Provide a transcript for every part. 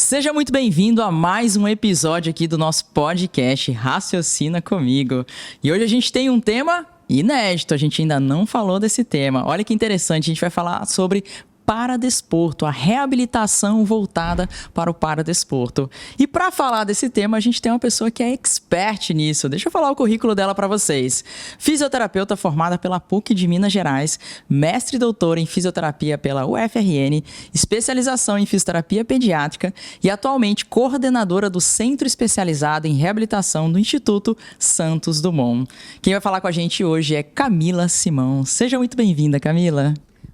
Seja muito bem-vindo a mais um episódio aqui do nosso podcast Raciocina Comigo. E hoje a gente tem um tema inédito, a gente ainda não falou desse tema. Olha que interessante, a gente vai falar sobre paradesporto, a reabilitação voltada para o paradesporto. E para falar desse tema, a gente tem uma pessoa que é expert nisso. Deixa eu falar o currículo dela para vocês. Fisioterapeuta formada pela PUC de Minas Gerais, mestre e doutora em fisioterapia pela UFRN, especialização em fisioterapia pediátrica e atualmente coordenadora do Centro Especializado em Reabilitação do Instituto Santos Dumont. Quem vai falar com a gente hoje é Camila Simão. Seja muito bem-vinda, Camila.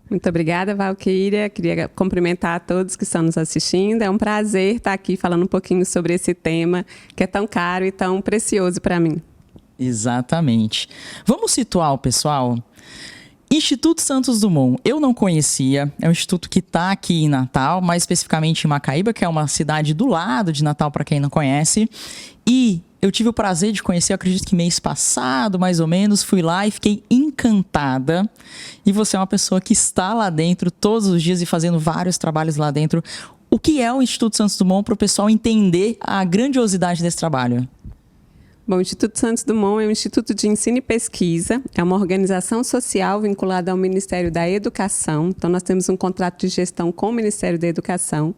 Muito obrigada, Valquíria. Queria cumprimentar a todos que estão nos assistindo. É um prazer estar aqui falando um pouquinho sobre esse tema que é tão caro e tão precioso para mim. Exatamente. Vamos situar o pessoal. Instituto Santos Dumont, eu não conhecia, é um instituto que está aqui em Natal, mais especificamente em Macaíba, que é uma cidade do lado de Natal, para quem não conhece, e eu tive o prazer de conhecer, eu acredito que mês passado, mais ou menos, fui lá e fiquei encantada, e você é uma pessoa que está lá dentro todos os dias e fazendo vários trabalhos lá dentro. O que é o Instituto Santos Dumont para o pessoal entender a grandiosidade desse trabalho? Bom, o Instituto Santos Dumont é um instituto de ensino e pesquisa, é uma organização social vinculada ao Ministério da Educação. Então, nós temos um contrato de gestão com o Ministério da Educação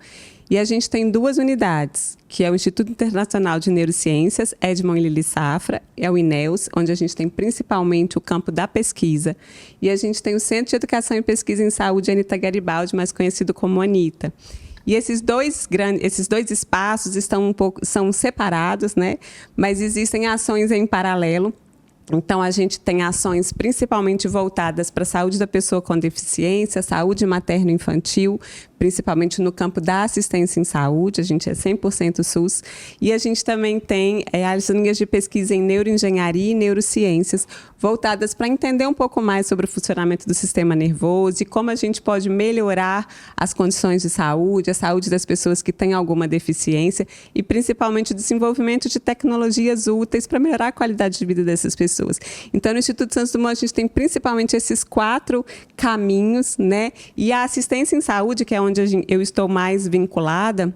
e a gente tem duas unidades, que é o Instituto Internacional de Neurociências, Edmond e Lili Safra, é o INEUS, onde a gente tem principalmente o campo da pesquisa, e a gente tem o Centro de Educação e Pesquisa em Saúde Anita Garibaldi, mais conhecido como Anita. E esses dois espaços são separados, né? Mas existem ações em paralelo. Então, a gente tem ações principalmente voltadas para a saúde da pessoa com deficiência, saúde materno-infantil, principalmente no campo da assistência em saúde, a gente é 100% SUS. E a gente também tem as linhas de pesquisa em neuroengenharia e neurociências, voltadas para entender um pouco mais sobre o funcionamento do sistema nervoso e como a gente pode melhorar as condições de saúde, a saúde das pessoas que têm alguma deficiência e principalmente o desenvolvimento de tecnologias úteis para melhorar a qualidade de vida dessas pessoas. Então, no Instituto Santos Dumont, a gente tem principalmente esses 4 caminhos, né? E a assistência em saúde, que é onde eu estou mais vinculada,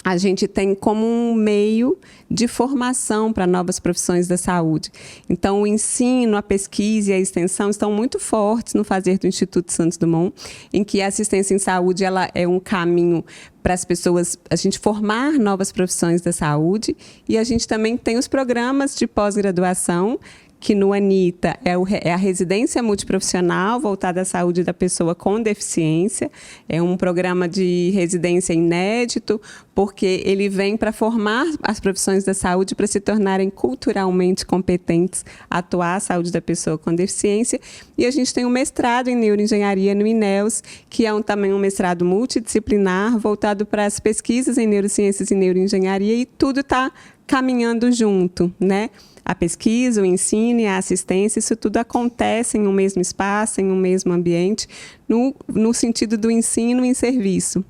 a gente tem como um meio de formação para novas profissões da saúde. Então, o ensino, a pesquisa e a extensão estão muito fortes no fazer do Instituto Santos Dumont, em que a assistência em saúde ela é um caminho para as pessoas, a gente formar novas profissões da saúde, e a gente também tem os programas de pós-graduação, que no Anita é a residência multiprofissional voltada à saúde da pessoa com deficiência. É um programa de residência inédito, porque ele vem para formar as profissões da saúde para se tornarem culturalmente competentes a atuar a saúde da pessoa com deficiência. E a gente tem um mestrado em neuroengenharia no INEUS, que é também um mestrado multidisciplinar, voltado para as pesquisas em neurociências e neuroengenharia, e tudo está caminhando junto, né? A pesquisa, o ensino e a assistência, isso tudo acontece em um mesmo espaço, em um mesmo ambiente, no sentido do ensino em serviço.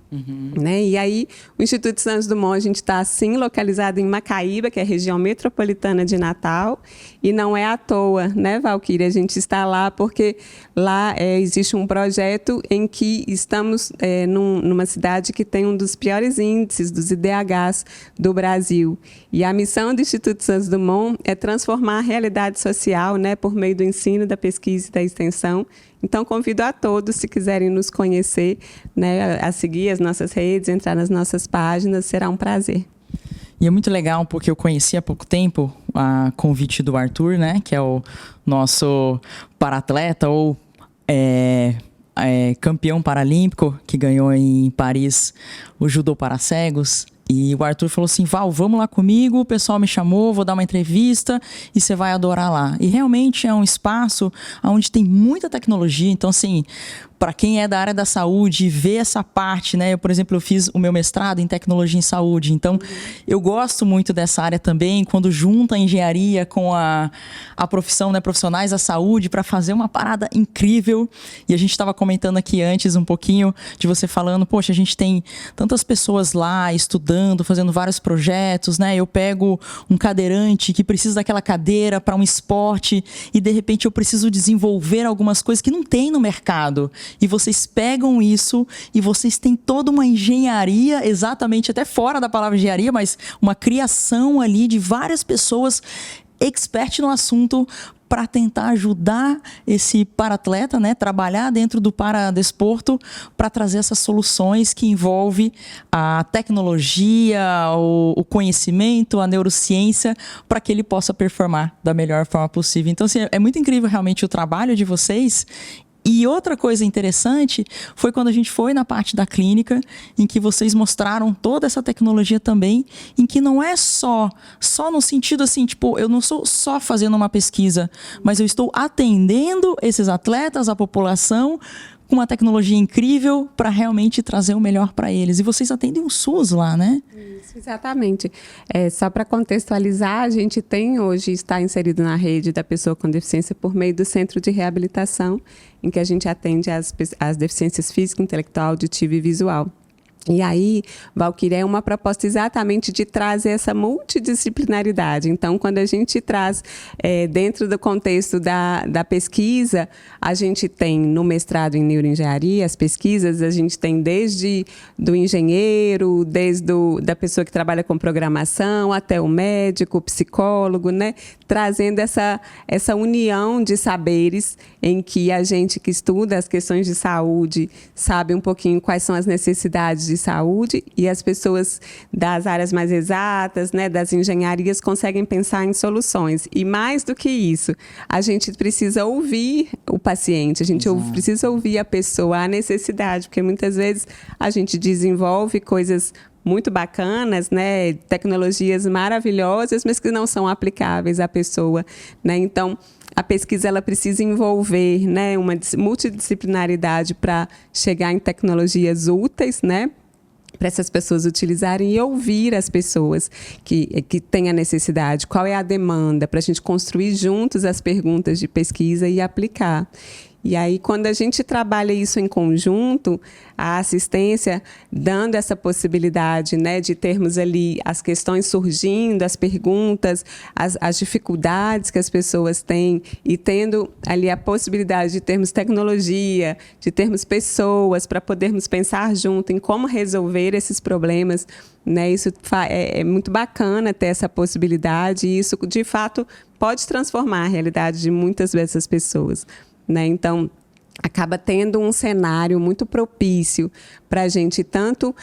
Né? E aí, o Instituto Santos Dumont, a gente está, sim, localizado em Macaíba, que é a região metropolitana de Natal, e não é à toa, né, Valquíria? A gente está lá porque lá existe um projeto em que estamos numa cidade que tem um dos piores índices dos IDHs do Brasil. E a missão do Instituto Santos Dumont é transformar a realidade social, né, por meio do ensino, da pesquisa e da extensão. Então, convido a todos, se quiserem nos conhecer, né, a seguir as nossas redes, entrar nas nossas páginas, será um prazer. E é muito legal, porque eu conheci há pouco tempo a convite do Arthur, né, que é o nosso paratleta ou campeão paralímpico, que ganhou em Paris o judô para cegos. E o Arthur falou assim, Val, vamos lá comigo, o pessoal me chamou, vou dar uma entrevista e você vai adorar lá. E realmente é um espaço onde tem muita tecnologia, então assim, para quem é da área da saúde, ver essa parte, né? Eu, por exemplo, eu fiz o meu mestrado em tecnologia em saúde, então eu gosto muito dessa área também, quando junta a engenharia com a profissão, né? Profissionais da saúde, para fazer uma parada incrível. E a gente estava comentando aqui antes um pouquinho de você falando, poxa, a gente tem tantas pessoas lá estudando, fazendo vários projetos, né? Eu pego um cadeirante que precisa daquela cadeira para um esporte e de repente eu preciso desenvolver algumas coisas que não tem no mercado. e vocês pegam isso e vocês têm toda uma engenharia, exatamente, até fora da palavra engenharia, mas uma criação ali de várias pessoas expert no assunto para tentar ajudar esse paratleta, né, trabalhar dentro do paradesporto para trazer essas soluções que envolvem a tecnologia, o conhecimento, a neurociência, para que ele possa performar da melhor forma possível. Então, assim, é muito incrível realmente o trabalho de vocês. E outra coisa interessante foi quando a gente foi na parte da clínica, em que vocês mostraram toda essa tecnologia também, em que não é só no sentido assim, tipo, eu não sou só fazendo uma pesquisa, mas eu estou atendendo esses atletas, a população, com uma tecnologia incrível para realmente trazer o melhor para eles. E vocês atendem um SUS lá, né? Isso, exatamente. Só para contextualizar, a gente tem hoje, está inserido na rede da pessoa com deficiência por meio do Centro de Reabilitação, em que a gente atende as deficiências física, intelectual, auditiva e visual. E aí, Valquíria, é uma proposta exatamente de trazer essa multidisciplinaridade. Então, quando a gente traz dentro do contexto da pesquisa, a gente tem no mestrado em neuroengenharia, as pesquisas, a gente tem desde do engenheiro, da pessoa que trabalha com programação, até o médico, o psicólogo, né? Trazendo essa união de saberes em que a gente que estuda as questões de saúde sabe um pouquinho quais são as necessidades de saúde e as pessoas das áreas mais exatas, né, das engenharias, conseguem pensar em soluções. E mais do que isso, a gente precisa ouvir o paciente, a gente precisa ouvir a pessoa, a necessidade, porque muitas vezes a gente desenvolve coisas muito bacanas, né, tecnologias maravilhosas, mas que não são aplicáveis à pessoa, né? Então, a pesquisa ela precisa envolver, né, uma multidisciplinaridade para chegar em tecnologias úteis, né, para essas pessoas utilizarem e ouvir as pessoas que têm a necessidade, qual é a demanda, para a gente construir juntos as perguntas de pesquisa e aplicar. E aí, quando a gente trabalha isso em conjunto, a assistência dando essa possibilidade, né, de termos ali as questões surgindo, as perguntas, as dificuldades que as pessoas têm e tendo ali a possibilidade de termos tecnologia, de termos pessoas para podermos pensar junto em como resolver esses problemas, né, isso é muito bacana ter essa possibilidade e isso, de fato, pode transformar a realidade de muitas dessas pessoas. Né? Então, acaba tendo um cenário muito propício para a gente tanto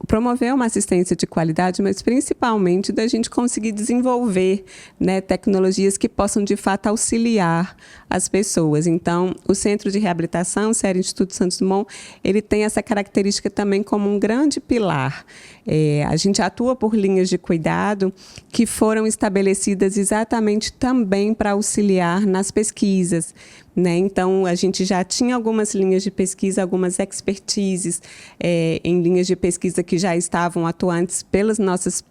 promover uma assistência de qualidade, mas principalmente da gente conseguir desenvolver, né, tecnologias que possam de fato auxiliar as pessoas. Então, o Centro de Reabilitação, o CER Instituto Santos Dumont, ele tem essa característica também como um grande pilar. A gente atua por linhas de cuidado que foram estabelecidas exatamente também para auxiliar nas pesquisas, né? Então, a gente já tinha algumas linhas de pesquisa, algumas expertises em linhas de pesquisa que já estavam atuantes pelas nossas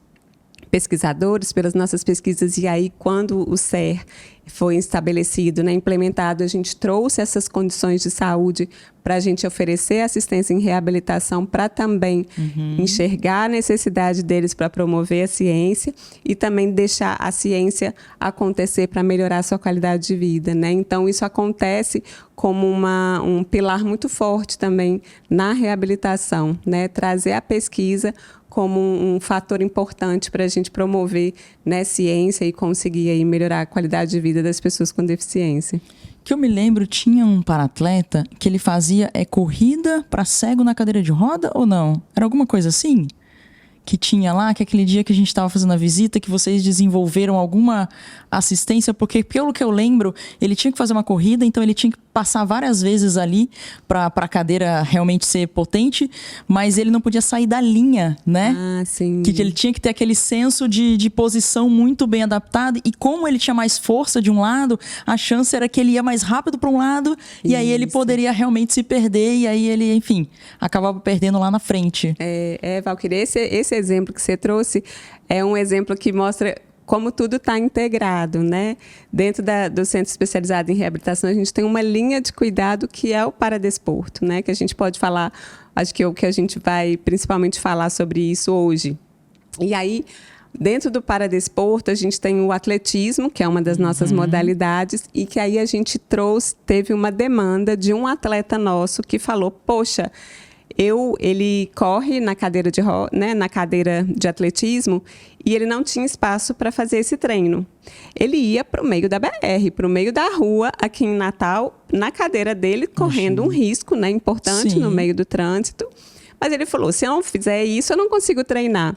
pesquisadores, pelas nossas pesquisas, e aí quando o CER foi estabelecido, né, implementado, a gente trouxe essas condições de saúde para a gente oferecer assistência em reabilitação para também enxergar a necessidade deles para promover a ciência e também deixar a ciência acontecer para melhorar a sua qualidade de vida, né? Então, isso acontece como um pilar muito forte também na reabilitação, né? Trazer a pesquisa como um fator importante para a gente promover, né, ciência e conseguir aí melhorar a qualidade de vida das pessoas com deficiência. Que eu me lembro, tinha um paratleta que ele fazia corrida para cego na cadeira de roda ou não? Era alguma coisa assim? Que tinha lá, que aquele dia que a gente estava fazendo a visita, que vocês desenvolveram alguma assistência, porque pelo que eu lembro, ele tinha que fazer uma corrida, então ele tinha que passar várias vezes ali para a cadeira realmente ser potente, mas ele não podia sair da linha, né? Ah, sim. Que ele tinha que ter aquele senso de posição muito bem adaptado, e como ele tinha mais força de um lado, a chance era que ele ia mais rápido para um lado, e aí ele poderia realmente se perder, e aí ele, enfim, acabava perdendo lá na frente. Valquíria, esse exemplo que você trouxe é um exemplo que mostra como tudo está integrado, né? Dentro do Centro Especializado em Reabilitação, a gente tem uma linha de cuidado que é o paradesporto, né? Que a gente pode falar, acho que é o que a gente vai principalmente falar sobre isso hoje. E aí, Dentro do paradesporto, a gente tem o atletismo, que é uma das nossas modalidades, e que aí a gente teve uma demanda de um atleta nosso que falou, poxa, ele corre na cadeira na cadeira de atletismo e ele não tinha espaço para fazer esse treino. Ele ia para o meio da BR, para o meio da rua, aqui em Natal, na cadeira dele, correndo um risco, né, importante no meio do trânsito. Mas ele falou, se eu não fizer isso, eu não consigo treinar.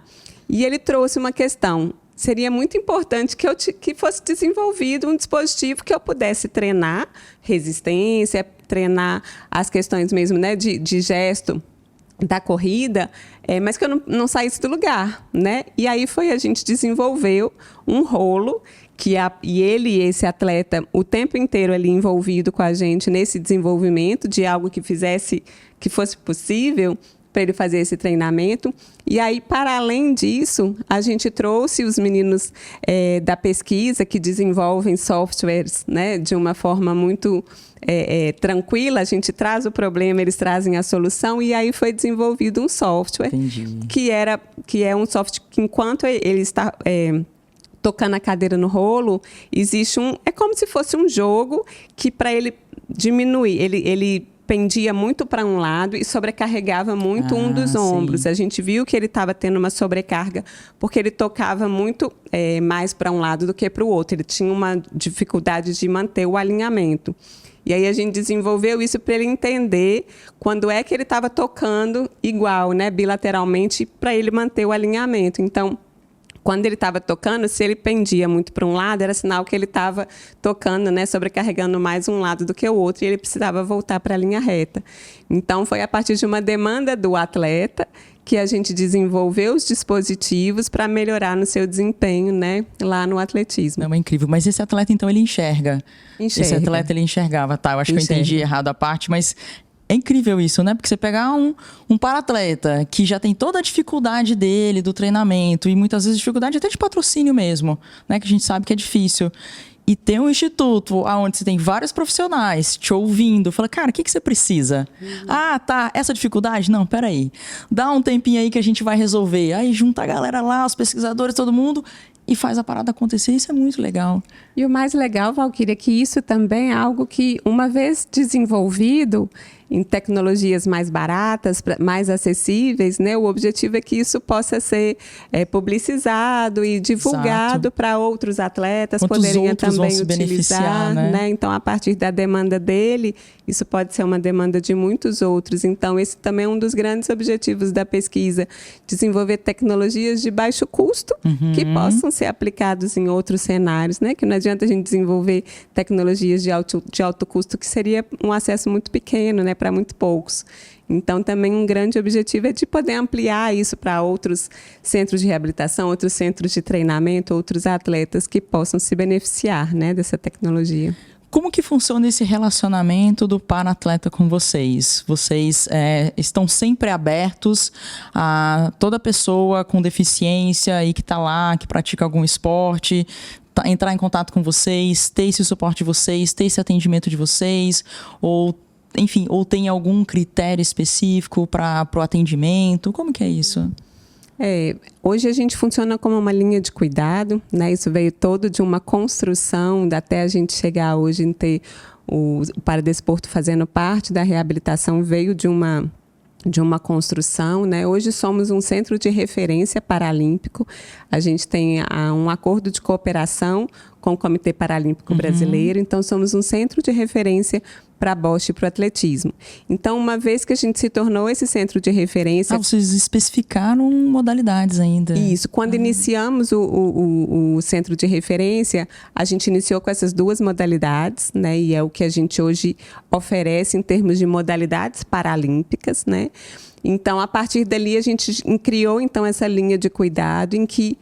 E ele trouxe uma questão. Seria muito importante que fosse desenvolvido um dispositivo que eu pudesse treinar resistência, treinar as questões mesmo, né, de gesto da corrida, mas que eu não saísse do lugar, né? E aí a gente desenvolveu um rolo e esse atleta, o tempo inteiro ali envolvido com a gente nesse desenvolvimento de algo que fosse possível para ele fazer esse treinamento. E aí, para além disso, a gente trouxe os meninos da pesquisa que desenvolvem softwares, né, de uma forma muito tranquila. A gente traz o problema, eles trazem a solução, e aí foi desenvolvido um software que é um software que, enquanto ele está tocando a cadeira no rolo, existe é como se fosse um jogo que, para ele diminuir, ele pendia muito para um lado e sobrecarregava muito um dos ombros. Sim. A gente viu que ele estava tendo uma sobrecarga porque ele tocava muito mais para um lado do que para o outro. Ele tinha uma dificuldade de manter o alinhamento. E aí a gente desenvolveu isso para ele entender quando é que ele estava tocando igual, né, bilateralmente, para ele manter o alinhamento. Então, quando ele estava tocando, se ele pendia muito para um lado, era sinal que ele estava tocando, né, sobrecarregando mais um lado do que o outro, e ele precisava voltar para a linha reta. Então, foi a partir de uma demanda do atleta que a gente desenvolveu os dispositivos para melhorar no seu desempenho, né, lá no atletismo. Não, é incrível. Mas esse atleta, então, ele enxerga. Esse atleta, ele enxergava. Tá, eu acho que eu entendi errado a parte, mas é incrível isso, né? Porque você pegar um para-atleta que já tem toda a dificuldade dele, do treinamento, e muitas vezes dificuldade até de patrocínio mesmo, né? Que a gente sabe que é difícil. E ter um instituto onde você tem vários profissionais te ouvindo, fala, cara, o que você precisa? Ah, tá, essa dificuldade? Não, peraí. Dá um tempinho aí que a gente vai resolver. Aí junta a galera lá, os pesquisadores, todo mundo, e faz a parada acontecer. Isso é muito legal. E o mais legal, Valquíria, é que isso também é algo que, uma vez desenvolvido em tecnologias mais baratas, mais acessíveis, né? O objetivo é que isso possa ser publicizado e divulgado para outros atletas poderem também utilizar, né? Então, a partir da demanda dele, isso pode ser uma demanda de muitos outros. Então, esse também é um dos grandes objetivos da pesquisa, desenvolver tecnologias de baixo custo que possam ser aplicados em outros cenários, né? Que não adianta a gente desenvolver tecnologias de alto custo, que seria um acesso muito pequeno, né? Para muito poucos. Então, também um grande objetivo é de poder ampliar isso para outros centros de reabilitação, outros centros de treinamento, outros atletas que possam se beneficiar, né, dessa tecnologia. Como que funciona esse relacionamento do para-atleta com vocês? Vocês estão sempre abertos a toda pessoa com deficiência e que está lá, que pratica algum esporte, entrar em contato com vocês, ter esse suporte de vocês, ter esse atendimento de vocês, ou tem algum critério específico para o atendimento? Como que é isso? Hoje a gente funciona como uma linha de cuidado, né? Isso veio todo de uma construção, até a gente chegar hoje em ter o paradesporto fazendo parte da reabilitação, veio de uma construção, né? Hoje somos um centro de referência paralímpico. A gente tem um acordo de cooperação com o Comitê Paralímpico Brasileiro. Então, somos um centro de referência para a Bosch e para o atletismo. Então, uma vez que a gente se tornou esse centro de referência... vocês especificaram modalidades ainda. Isso. Quando iniciamos o centro de referência, a gente iniciou com essas duas modalidades, né? E é o que a gente hoje oferece em termos de modalidades paralímpicas, né? Então, a partir dali, a gente criou, então, essa linha de cuidado em que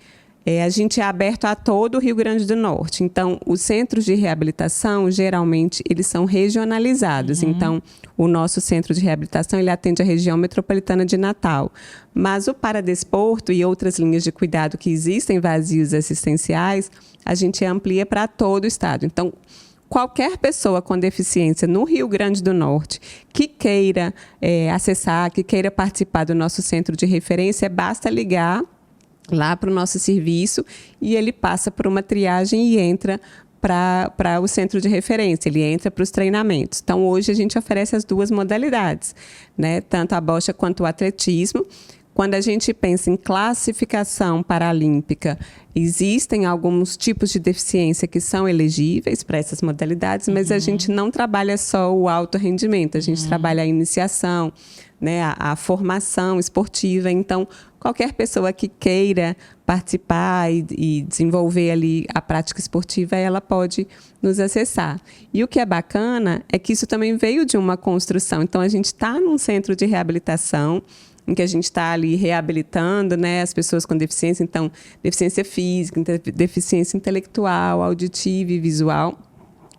a gente é aberto a todo o Rio Grande do Norte. Então, os centros de reabilitação, geralmente, eles são regionalizados. Então, o nosso centro de reabilitação, ele atende a região metropolitana de Natal. Mas o paradesporto e outras linhas de cuidado que existem, vazios assistenciais, a gente amplia para todo o estado. Então, qualquer pessoa com deficiência no Rio Grande do Norte que queira acessar, que queira participar do nosso centro de referência, basta ligar lá para o nosso serviço e ele passa por uma triagem e entra para o centro de referência, ele entra para os treinamentos. Então, hoje a gente oferece as duas modalidades, né? Tanto a bocha quanto o atletismo. Quando a gente pensa em classificação paralímpica, existem alguns tipos de deficiência que são elegíveis para essas modalidades, mas a gente não trabalha só o alto rendimento, a gente trabalha a iniciação, né, a formação esportiva. Então, qualquer pessoa que queira participar e desenvolver ali a prática esportiva, ela pode nos acessar. E o que é bacana é que isso também veio de uma construção. Então, a gente está num centro de reabilitação, em que a gente está ali reabilitando, né, as pessoas com deficiência, então, deficiência física, deficiência intelectual, auditiva e visual,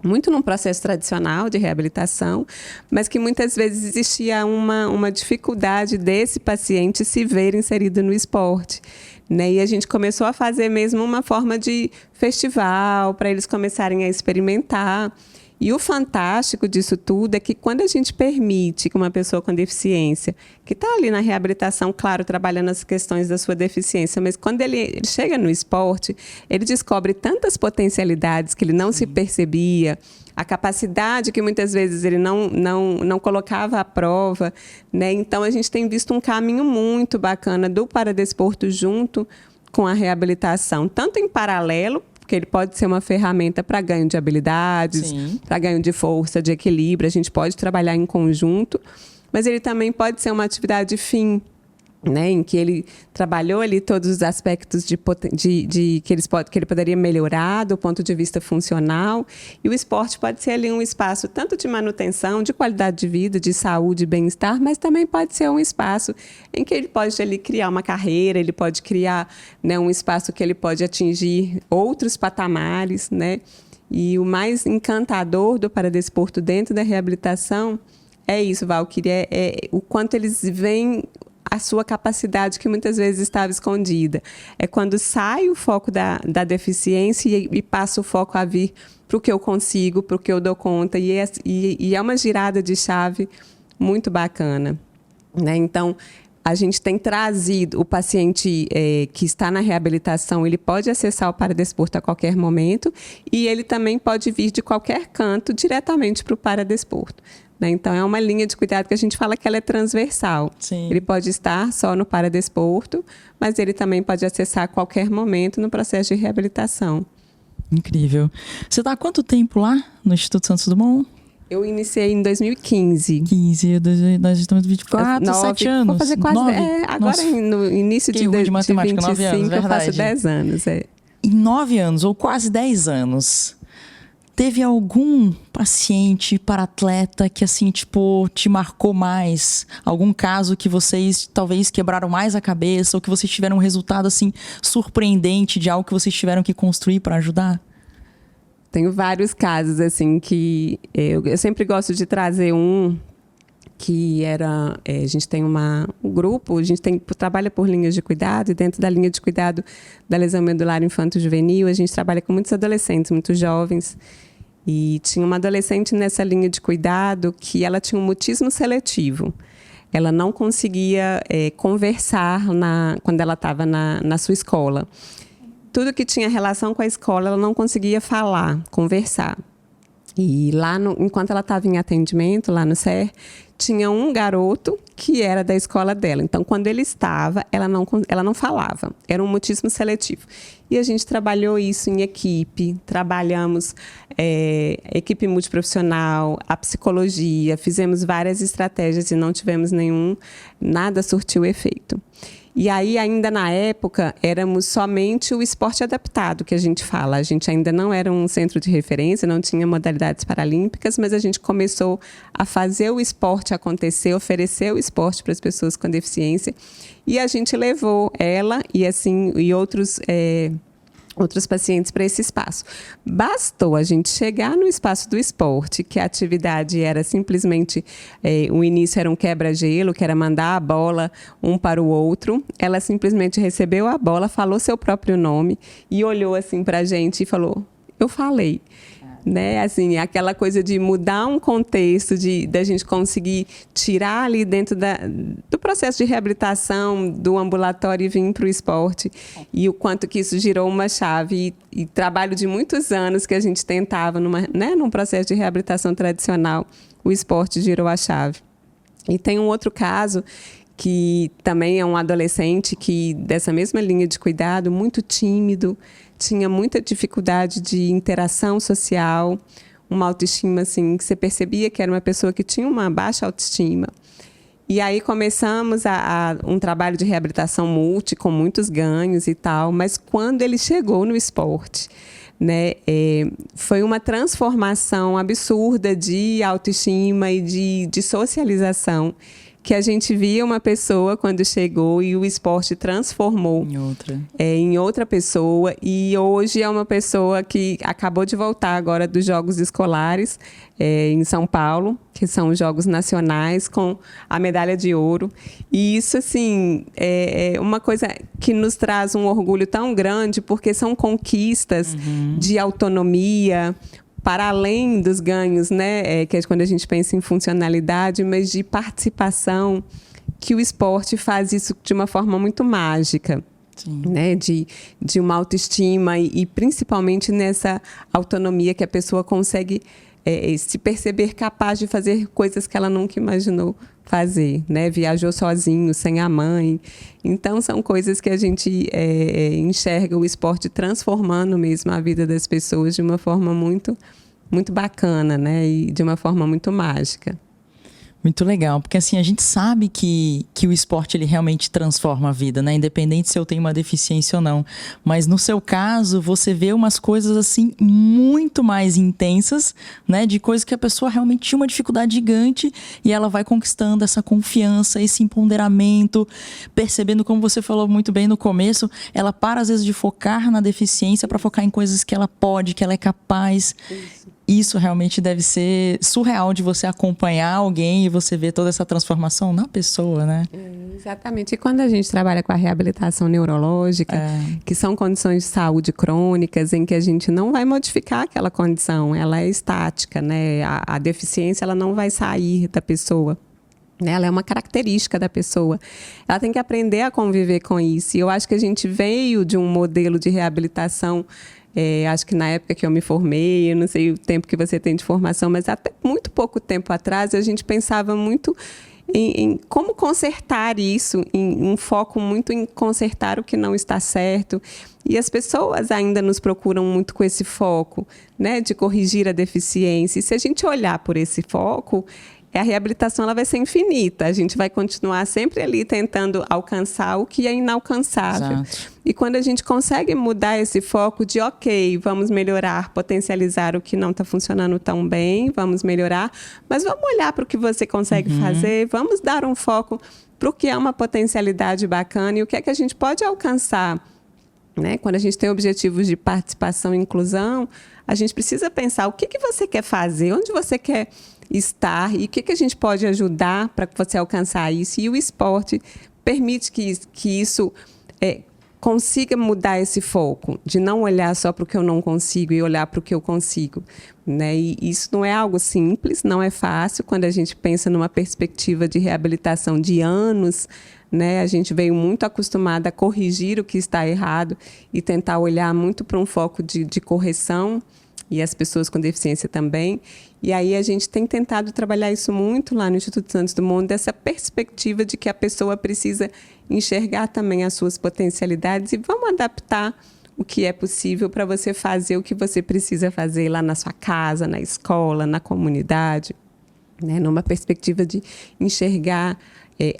muito num processo tradicional de reabilitação, mas que muitas vezes existia uma dificuldade desse paciente se ver inserido no esporte, né? E a gente começou a fazer mesmo uma forma de festival para eles começarem a experimentar. E o fantástico disso tudo é que quando a gente permite que uma pessoa com deficiência, que está ali na reabilitação, claro, trabalhando as questões da sua deficiência, mas quando ele chega no esporte, ele descobre tantas potencialidades que ele não se percebia, a capacidade que muitas vezes ele não colocava à prova, né? Então, a gente tem visto um caminho muito bacana do paradesporto junto com a reabilitação, tanto em paralelo, porque ele pode ser uma ferramenta para ganho de habilidades, para ganho de força, de equilíbrio. A gente pode trabalhar em conjunto, mas ele também pode ser uma atividade fim, né, em que ele trabalhou ali todos os aspectos que ele poderia melhorar do ponto de vista funcional. E o esporte pode ser ali um espaço tanto de manutenção, de qualidade de vida, de saúde, bem-estar, mas também pode ser um espaço em que ele pode ali criar uma carreira, ele pode criar, né, um espaço que ele pode atingir outros patamares, né? E o mais encantador do paradesporto dentro da reabilitação é isso, Valquíria, é o quanto eles veem a sua capacidade que muitas vezes estava escondida. É quando sai o foco da deficiência e passa o foco a vir para o que eu consigo, para o que eu dou conta. E é uma girada de chave muito bacana, né? Então, a gente tem trazido o paciente que está na reabilitação, ele pode acessar o paradesporto a qualquer momento e ele também pode vir de qualquer canto diretamente para o paradesporto. Né? Então, é uma linha de cuidado que a gente fala que ela é transversal. Sim. Ele pode estar só no paradesporto, mas ele também pode acessar a qualquer momento no processo de reabilitação. Incrível. Você está há quanto tempo lá no Instituto Santos Dumont? Eu iniciei em 2015. Nós estamos em 24, 7 anos. Vou fazer quase... agora, Nossa, no início de matemática, 25, 9 anos, eu faço 10 anos. Em 9 anos, ou quase 10 anos, teve algum paciente para-atleta que, assim, tipo, te marcou mais? Algum caso que vocês talvez quebraram mais a cabeça ou que vocês tiveram um resultado, assim, surpreendente de algo que vocês tiveram que construir para ajudar? Tenho vários casos, assim, que eu sempre gosto de trazer um que era... a gente tem um grupo, a gente trabalha por linhas de cuidado, e dentro da linha de cuidado da lesão medular infanto-juvenil, a gente trabalha com muitos adolescentes, muitos jovens. E tinha uma adolescente nessa linha de cuidado que ela tinha um mutismo seletivo. Ela não conseguia conversar quando ela estava na sua escola. Tudo que tinha relação com a escola, ela não conseguia falar, conversar. E lá, enquanto ela estava em atendimento, lá no SER, tinha um garoto que era da escola dela. Então, quando ele estava, ela não falava. Era um mutismo seletivo. E a gente trabalhou isso em equipe, trabalhamos equipe multiprofissional, a psicologia, fizemos várias estratégias e não tivemos nada surtiu efeito. E aí, ainda na época, éramos somente o esporte adaptado, que a gente fala. A gente ainda não era um centro de referência, não tinha modalidades paralímpicas, mas a gente começou a fazer o esporte acontecer, oferecer o esporte para as pessoas com deficiência. E a gente levou ela e outros pacientes para esse espaço. Bastou a gente chegar no espaço do esporte, que a atividade era simplesmente, o início era um quebra-gelo, que era mandar a bola um para o outro. Ela simplesmente recebeu a bola, falou seu próprio nome e olhou assim para a gente e falou, eu falei. né? Assim, aquela coisa de mudar um contexto, da gente conseguir tirar ali dentro do processo de reabilitação, do ambulatório e vir para o esporte. E o quanto que isso girou uma chave. E trabalho de muitos anos que a gente tentava, num processo de reabilitação tradicional, o esporte girou a chave. E tem um outro caso que também é um adolescente que, dessa mesma linha de cuidado, muito tímido, tinha muita dificuldade de interação social, uma autoestima assim, que você percebia que era uma pessoa que tinha uma baixa autoestima. E aí começamos um trabalho de reabilitação multi, com muitos ganhos e tal, mas quando ele chegou no esporte, né, foi uma transformação absurda de autoestima e de socialização, que a gente via uma pessoa quando chegou e o esporte transformou em outra pessoa. E hoje é uma pessoa que acabou de voltar agora dos Jogos Escolares em São Paulo, que são os Jogos Nacionais, com a medalha de ouro. E isso, assim, é uma coisa que nos traz um orgulho tão grande, porque são conquistas de autonomia, para além dos ganhos, né, que é quando a gente pensa em funcionalidade, mas de participação, que o esporte faz isso de uma forma muito mágica. Né, de uma autoestima e principalmente nessa autonomia que a pessoa consegue se perceber capaz de fazer coisas que ela nunca imaginou fazer, né? Viajou sozinho, sem a mãe. Então, são coisas que a gente enxerga o esporte transformando mesmo a vida das pessoas de uma forma muito, muito bacana, né? E de uma forma muito mágica. Muito legal, porque assim, a gente sabe que o esporte ele realmente transforma a vida, né? Independente se eu tenho uma deficiência ou não. Mas no seu caso, você vê umas coisas assim muito mais intensas, né? De coisas que a pessoa realmente tinha uma dificuldade gigante e ela vai conquistando essa confiança, esse empoderamento, percebendo, como você falou muito bem no começo, ela para às vezes de focar na deficiência para focar em coisas que ela pode, que ela é capaz. Isso realmente deve ser surreal de você acompanhar alguém e você ver toda essa transformação na pessoa, né? Exatamente. E quando a gente trabalha com a reabilitação neurológica, que são condições de saúde crônicas em que a gente não vai modificar aquela condição, ela é estática, né? A deficiência ela não vai sair da pessoa. Ela é uma característica da pessoa. Ela tem que aprender a conviver com isso. E eu acho que a gente veio de um modelo de reabilitação. Acho que na época que eu me formei, eu não sei o tempo que você tem de formação, mas até muito pouco tempo atrás a gente pensava muito em como consertar isso, em um foco muito em consertar o que não está certo. E as pessoas ainda nos procuram muito com esse foco, né, de corrigir a deficiência. E se a gente olhar por esse foco, a reabilitação ela vai ser infinita. A gente vai continuar sempre ali tentando alcançar o que é inalcançável. Exato. E quando a gente consegue mudar esse foco de, ok, vamos melhorar, potencializar o que não está funcionando tão bem, vamos melhorar, mas vamos olhar para o que você consegue fazer, vamos dar um foco para o que é uma potencialidade bacana e o que é que a gente pode alcançar. Né? Quando a gente tem objetivos de participação e inclusão, a gente precisa pensar o que você quer fazer, onde você quer estar e o que a gente pode ajudar para você alcançar isso. E o esporte permite que isso consiga mudar esse foco, de não olhar só para o que eu não consigo e olhar para o que eu consigo. Né? E isso não é algo simples, não é fácil. Quando a gente pensa numa perspectiva de reabilitação de anos, né? A gente veio muito acostumada a corrigir o que está errado e tentar olhar muito para um foco de correção, e as pessoas com deficiência também. E aí a gente tem tentado trabalhar isso muito lá no Instituto Santos Dumont, dessa perspectiva de que a pessoa precisa enxergar também as suas potencialidades e vamos adaptar o que é possível para você fazer o que você precisa fazer lá na sua casa, na escola, na comunidade, né? Numa perspectiva de enxergar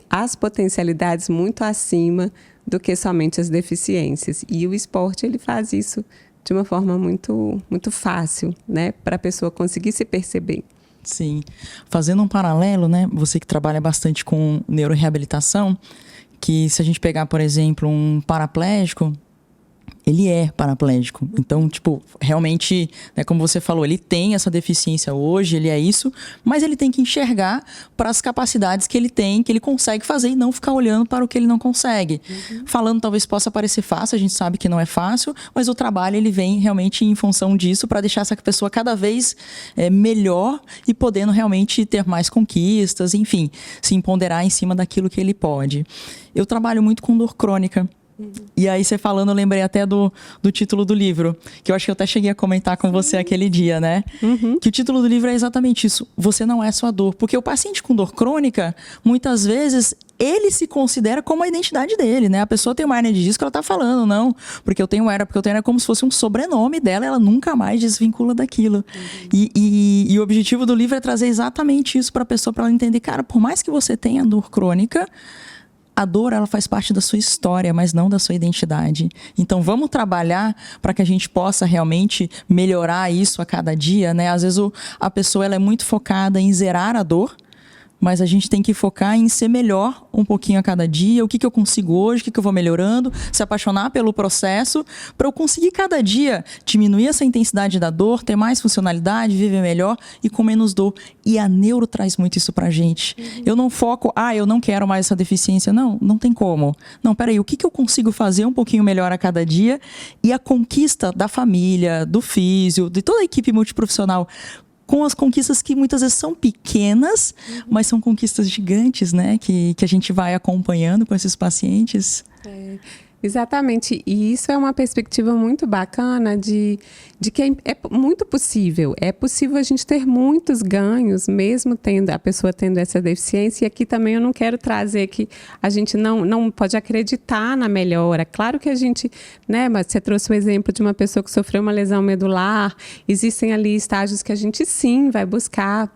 as potencialidades muito acima do que somente as deficiências. E o esporte ele faz isso de uma forma muito, muito fácil, né, para a pessoa conseguir se perceber. Sim. Fazendo um paralelo, né, você que trabalha bastante com neuroreabilitação, que se a gente pegar, por exemplo, um paraplégico, ele é paraplégico. Então, tipo, realmente, né, como você falou, ele tem essa deficiência hoje, ele é isso, mas ele tem que enxergar para as capacidades que ele tem, que ele consegue fazer e não ficar olhando para o que ele não consegue. Falando talvez possa parecer fácil, a gente sabe que não é fácil, mas o trabalho ele vem realmente em função disso para deixar essa pessoa cada vez melhor e podendo realmente ter mais conquistas, enfim, se empoderar em cima daquilo que ele pode. Eu trabalho muito com dor crônica. E aí você falando, eu lembrei até do título do livro, que eu acho que eu até cheguei a comentar com você aquele dia, né? Que o título do livro é exatamente isso, você não é sua dor. Porque o paciente com dor crônica, muitas vezes, ele se considera como a identidade dele, né? A pessoa tem uma hérnia de disco, ela tá falando, não, porque eu tenho hérnia, é como se fosse um sobrenome dela, ela nunca mais desvincula daquilo. E o objetivo do livro é trazer exatamente isso para a pessoa, para ela entender, cara, por mais que você tenha dor crônica, a dor, ela faz parte da sua história, mas não da sua identidade. Então, vamos trabalhar para que a gente possa realmente melhorar isso a cada dia, né? Às vezes, a pessoa ela é muito focada em zerar a dor, mas a gente tem que focar em ser melhor um pouquinho a cada dia. O que eu consigo hoje, o que eu vou melhorando, se apaixonar pelo processo, para eu conseguir cada dia diminuir essa intensidade da dor, ter mais funcionalidade, viver melhor e com menos dor. E a neuro traz muito isso pra gente. Eu não foco, eu não quero mais essa deficiência. Não tem como. Não, peraí, o que eu consigo fazer um pouquinho melhor a cada dia? E a conquista da família, do físio, de toda a equipe multiprofissional, com as conquistas que muitas vezes são pequenas, mas são conquistas gigantes, né? Que a gente vai acompanhando com esses pacientes. Exatamente, e isso é uma perspectiva muito bacana de que é muito possível. É possível a gente ter muitos ganhos, mesmo a pessoa tendo essa deficiência. E aqui também eu não quero trazer que a gente não pode acreditar na melhora. Claro que a gente, né, mas você trouxe o exemplo de uma pessoa que sofreu uma lesão medular. Existem ali estágios que a gente sim vai buscar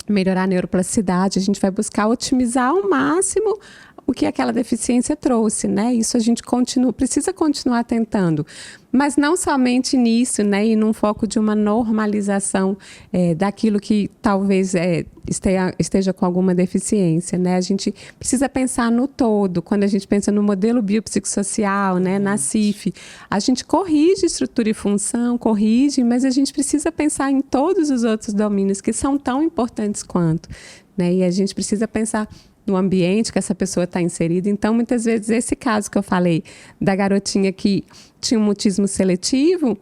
melhorar a neuroplasticidade, a gente vai buscar otimizar ao máximo o que aquela deficiência trouxe, né? Isso a gente precisa continuar tentando, mas não somente nisso, né? E num foco de uma normalização daquilo que talvez esteja com alguma deficiência, né? A gente precisa pensar no todo. Quando a gente pensa no modelo biopsicossocial, né? Na CIF, a gente corrige estrutura e função, mas a gente precisa pensar em todos os outros domínios que são tão importantes quanto, né? E a gente precisa pensar no ambiente que essa pessoa está inserida. Então, muitas vezes, esse caso que eu falei da garotinha que tinha um mutismo seletivo,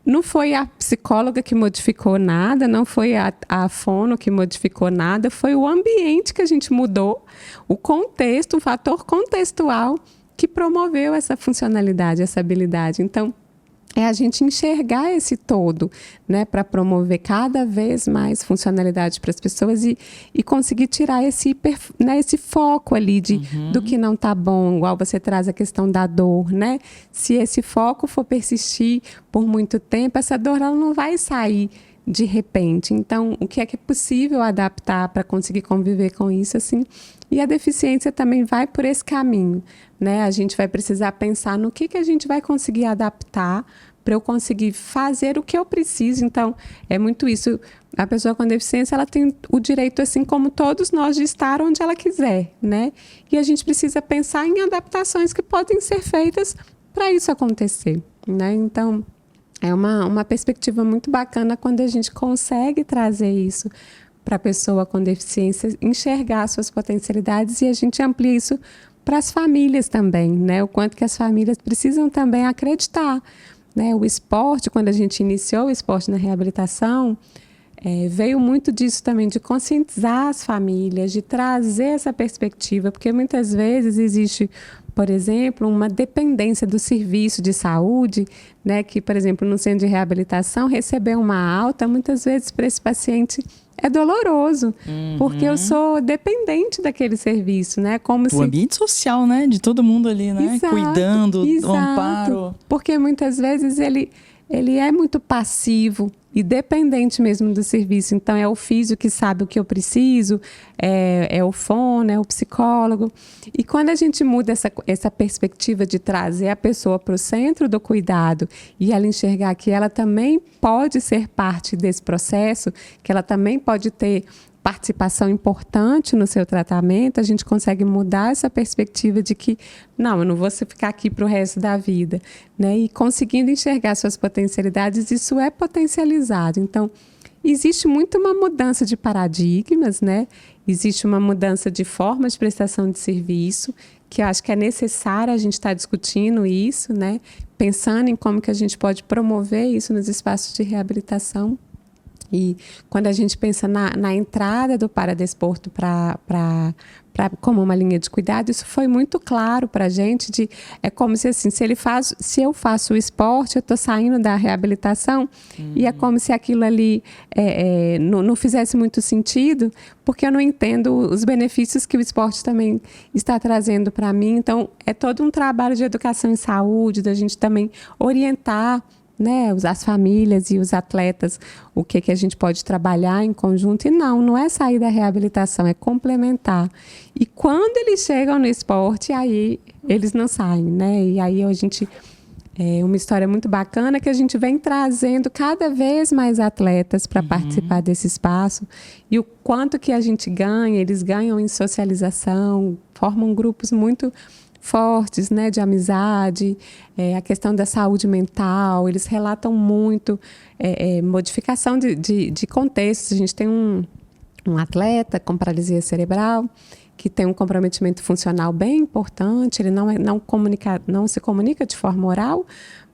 não foi a psicóloga que modificou nada, não foi a fono que modificou nada, foi o ambiente que a gente mudou, o contexto, um fator contextual que promoveu essa funcionalidade, essa habilidade. Então, é a gente enxergar esse todo, né, para promover cada vez mais funcionalidade para as pessoas e conseguir tirar esse foco ali do que não está bom, igual você traz a questão da dor, né? Se esse foco for persistir por muito tempo, essa dor ela não vai sair de repente. Então, o que é possível adaptar para conseguir conviver com isso, assim? E a deficiência também vai por esse caminho, né? A gente vai precisar pensar no que a gente vai conseguir adaptar para eu conseguir fazer o que eu preciso. Então, é muito isso. A pessoa com deficiência, ela tem o direito, assim como todos nós, de estar onde ela quiser, né? E a gente precisa pensar em adaptações que podem ser feitas para isso acontecer, né? Então, é uma perspectiva muito bacana quando a gente consegue trazer isso para a pessoa com deficiência, enxergar suas potencialidades, e a gente amplia isso para as famílias também, né? O quanto que as famílias precisam também acreditar, né? O esporte, quando a gente iniciou o esporte na reabilitação, veio muito disso também, de conscientizar as famílias, de trazer essa perspectiva, porque muitas vezes existe, por exemplo, uma dependência do serviço de saúde, né? Que, por exemplo, no centro de reabilitação, receber uma alta, muitas vezes para esse paciente é doloroso, porque eu sou dependente daquele serviço, né? Como o ambiente social, né? De todo mundo ali, né? Exato, cuidando, exato. O amparo. Porque muitas vezes ele é muito passivo e dependente mesmo do serviço. Então, é o físio que sabe o que eu preciso, é o fono, é o psicólogo. E quando a gente muda essa perspectiva de trazer a pessoa para o centro do cuidado e ela enxergar que ela também pode ser parte desse processo, que ela também pode ter participação importante no seu tratamento, a gente consegue mudar essa perspectiva de que, não, eu não vou ficar aqui para o resto da vida, né? E conseguindo enxergar suas potencialidades, isso é potencializado. Então, existe muito uma mudança de paradigmas, né? Existe uma mudança de forma de prestação de serviço, que eu acho que é necessário a gente estar discutindo isso, né? Pensando em como que a gente pode promover isso nos espaços de reabilitação. E quando a gente pensa na entrada do paradesporto como uma linha de cuidado, isso foi muito claro para a gente. É como se assim, se eu faço o esporte, eu estou saindo da reabilitação, e é como se aquilo ali não fizesse muito sentido, porque eu não entendo os benefícios que o esporte também está trazendo para mim. Então, é todo um trabalho de educação em saúde, da gente também orientar, né, as famílias e os atletas, o que a gente pode trabalhar em conjunto. E não é sair da reabilitação, é complementar. E quando eles chegam no esporte, aí eles não saem, né? E aí a gente... É uma história muito bacana que a gente vem trazendo cada vez mais atletas para participar desse espaço. E o quanto que a gente ganha, eles ganham em socialização, formam grupos muito fortes, né, de amizade, a questão da saúde mental. Eles relatam muito modificação de contextos. A gente tem um atleta com paralisia cerebral que tem um comprometimento funcional bem importante. Ele não se comunica de forma oral,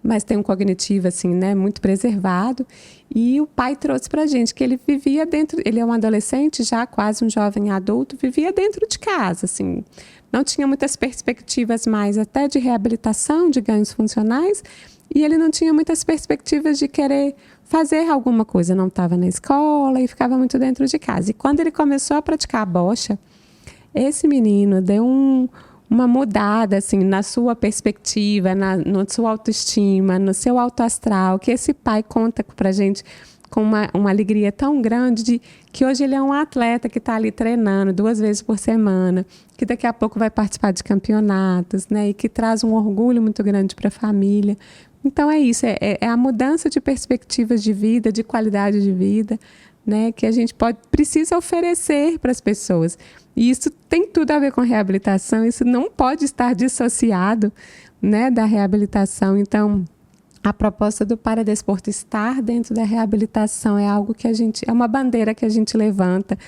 mas tem um cognitivo assim, né, muito preservado. E o pai trouxe para a gente que ele vivia dentro... Ele é um adolescente, já quase um jovem adulto, vivia dentro de casa, assim... Não tinha muitas perspectivas mais até de reabilitação, de ganhos funcionais, e ele não tinha muitas perspectivas de querer fazer alguma coisa. Não estava na escola e ficava muito dentro de casa. E quando ele começou a praticar a bocha, esse menino deu uma mudada assim, na sua perspectiva, na sua autoestima, no seu autoastral, que esse pai conta pra gente com uma alegria tão grande de que hoje ele é um atleta que está ali treinando 2 vezes por semana, que daqui a pouco vai participar de campeonatos, né, e que traz um orgulho muito grande para a família. Então é isso, é a mudança de perspectivas de vida, de qualidade de vida, né, que a gente precisa oferecer para as pessoas. E isso tem tudo a ver com reabilitação, isso não pode estar dissociado, né, da reabilitação. Então, a proposta do paradesporto estar dentro da reabilitação é algo que é uma bandeira que a gente levanta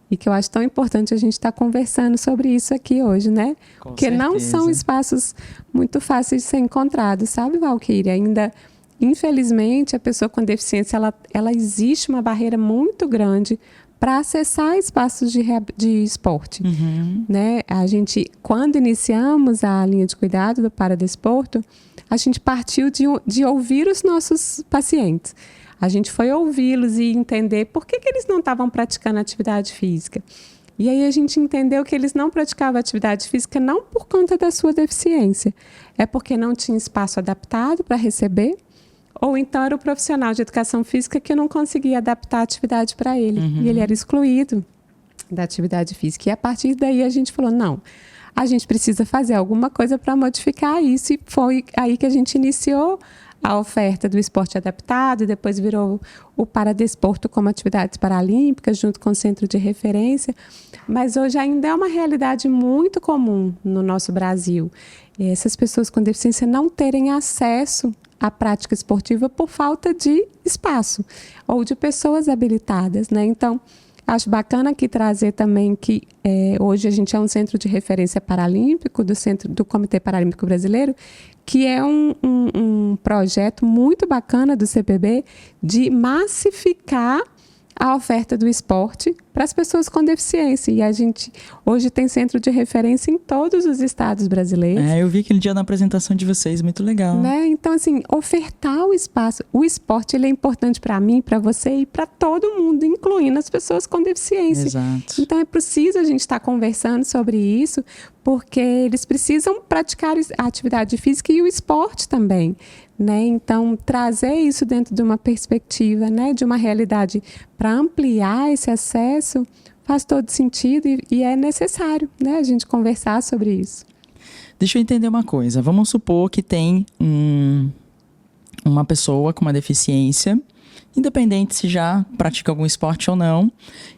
e que eu acho tão importante a gente estar conversando sobre isso aqui hoje, né? Com Porque certeza. Não são espaços muito fáceis de ser encontrados, sabe, Valquíria? Ainda, infelizmente, a pessoa com deficiência, ela existe uma barreira muito grande para acessar espaços de esporte. Né? A gente, quando iniciamos a linha de cuidado do paradesporto, a gente partiu de ouvir os nossos pacientes. A gente foi ouvi-los e entender por que eles não estavam praticando atividade física. E aí a gente entendeu que eles não praticavam atividade física não por conta da sua deficiência, é porque não tinha espaço adaptado para receber, ou então era o profissional de educação física que não conseguia adaptar a atividade para ele. E ele era excluído da atividade física. E a partir daí a gente falou, não, a gente precisa fazer alguma coisa para modificar isso. E foi aí que a gente iniciou a oferta do esporte adaptado, e depois virou o paradesporto como atividades paralímpicas, junto com o centro de referência. Mas hoje ainda é uma realidade muito comum no nosso Brasil. Essas pessoas com deficiência não terem acesso à prática esportiva por falta de espaço ou de pessoas habilitadas, né? Então, acho bacana aqui trazer também que hoje a gente é um centro de referência paralímpico do Comitê Paralímpico Brasileiro, que é um projeto muito bacana do CPB de massificar a oferta do esporte para as pessoas com deficiência. E a gente hoje tem centro de referência em todos os estados brasileiros. Eu vi aquele dia na apresentação de vocês, muito legal. Né? Então, assim, ofertar o espaço. O esporte ele é importante para mim, para você e para todo mundo, incluindo as pessoas com deficiência. Exato. Então, é preciso a gente estar conversando sobre isso, porque eles precisam praticar a atividade física e o esporte também. Né? Então, trazer isso dentro de uma perspectiva, né, de uma realidade para ampliar esse acesso faz todo sentido e é necessário, né, a gente conversar sobre isso. Deixa eu entender uma coisa. Vamos supor que tem uma pessoa com uma deficiência independente se já pratica algum esporte ou não.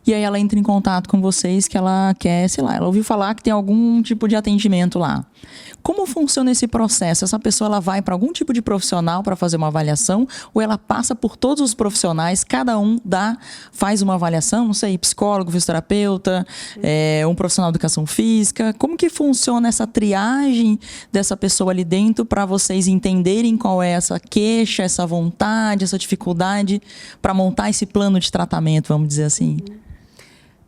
E aí ela entra em contato com vocês que ela quer, sei lá, ela ouviu falar que tem algum tipo de atendimento lá. Como funciona esse processo? Essa pessoa ela vai para algum tipo de profissional para fazer uma avaliação ou ela passa por todos os profissionais, cada um faz uma avaliação, não sei, psicólogo, fisioterapeuta, um profissional de educação física. Como que funciona essa triagem dessa pessoa ali dentro para vocês entenderem qual é essa queixa, essa vontade, essa dificuldade para montar esse plano de tratamento, vamos dizer assim?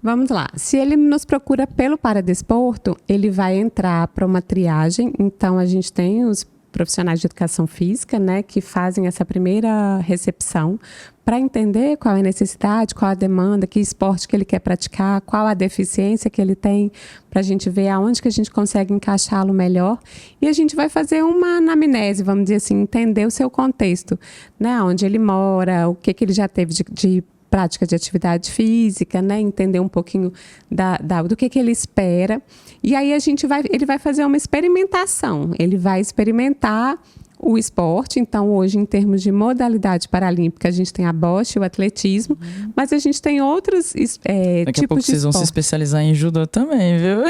Vamos lá. Se ele nos procura pelo paradesporto, ele vai entrar para uma triagem. Então, a gente tem os profissionais de educação física, né, que fazem essa primeira recepção para entender qual é a necessidade, qual a demanda, que esporte que ele quer praticar, qual a deficiência que ele tem, para a gente ver aonde que a gente consegue encaixá-lo melhor. E a gente vai fazer uma anamnese, vamos dizer assim, entender o seu contexto, né, onde ele mora, o que ele já teve de prática de atividade física, né? Entender um pouquinho do que ele espera. E aí ele vai fazer uma experimentação. Ele vai experimentar o esporte. Então, hoje, em termos de modalidade paralímpica, a gente tem a bocha e o atletismo, mas a gente tem outros tipos de esporte. Daqui a pouco vocês vão se especializar em judô também, viu?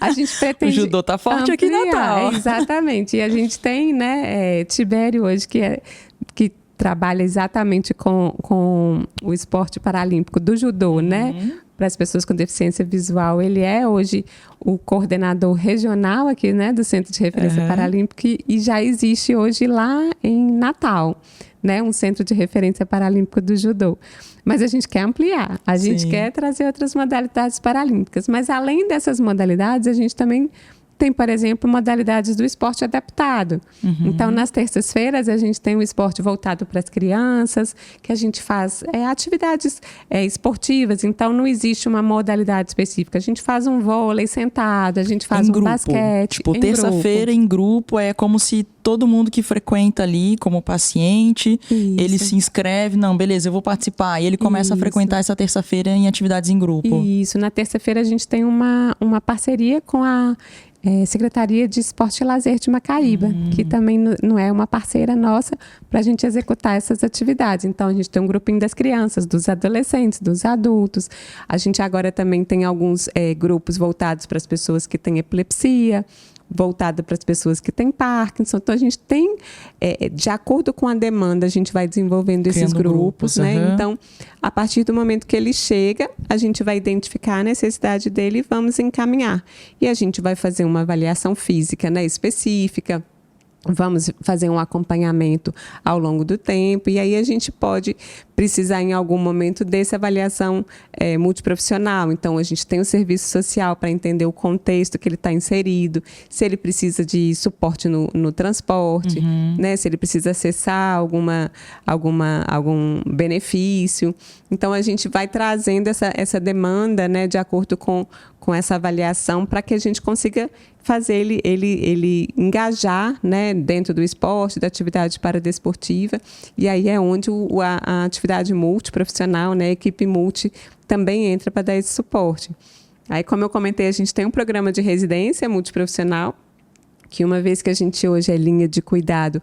A gente pretende o judô tá forte ampliar, aqui em Natal. Exatamente. E a gente tem, né, Tibério hoje, que trabalha exatamente com o esporte paralímpico do judô, né? Para as pessoas com deficiência visual. Ele é hoje o coordenador regional aqui, né, do Centro de Referência Paralímpica e já existe hoje lá em Natal, né, um Centro de Referência Paralímpico do judô. Mas a gente quer ampliar, a gente quer trazer outras modalidades paralímpicas. Mas além dessas modalidades, a gente também tem, por exemplo, modalidades do esporte adaptado. Então, nas terças-feiras, a gente tem um esporte voltado para as crianças, que a gente faz atividades esportivas. Então, não existe uma modalidade específica. A gente faz um vôlei sentado, a gente faz um basquete. Tipo, terça-feira em grupo, é como se todo mundo que frequenta ali como paciente, ele se inscreve, não, beleza, eu vou participar. E ele começa a frequentar essa terça-feira em atividades em grupo. Isso, na terça-feira a gente tem uma parceria com a Secretaria de Esporte e Lazer de Macaíba, que também não é uma parceira nossa para a gente executar essas atividades. Então, a gente tem um grupinho das crianças, dos adolescentes, dos adultos. A gente agora também tem alguns grupos voltados para as pessoas que têm epilepsia, voltada para as pessoas que têm Parkinson. Então, a gente tem, de acordo com a demanda, a gente vai desenvolvendo esses grupos, né? Então, a partir do momento que ele chega, a gente vai identificar a necessidade dele e vamos encaminhar. E a gente vai fazer uma avaliação física, né, específica. Vamos fazer um acompanhamento ao longo do tempo e aí a gente pode precisar em algum momento dessa avaliação multiprofissional. Então, a gente tem o serviço social para entender o contexto que ele está inserido, se ele precisa de suporte no transporte, né? Se ele precisa acessar algum benefício. Então, a gente vai trazendo essa demanda, né, de acordo com essa avaliação para que a gente consiga fazer ele engajar, né, dentro do esporte, da atividade paradesportiva. E aí é onde a atividade multiprofissional, né, a equipe multi, também entra para dar esse suporte. Aí, como eu comentei, a gente tem um programa de residência multiprofissional, que uma vez que a gente hoje é linha de cuidado,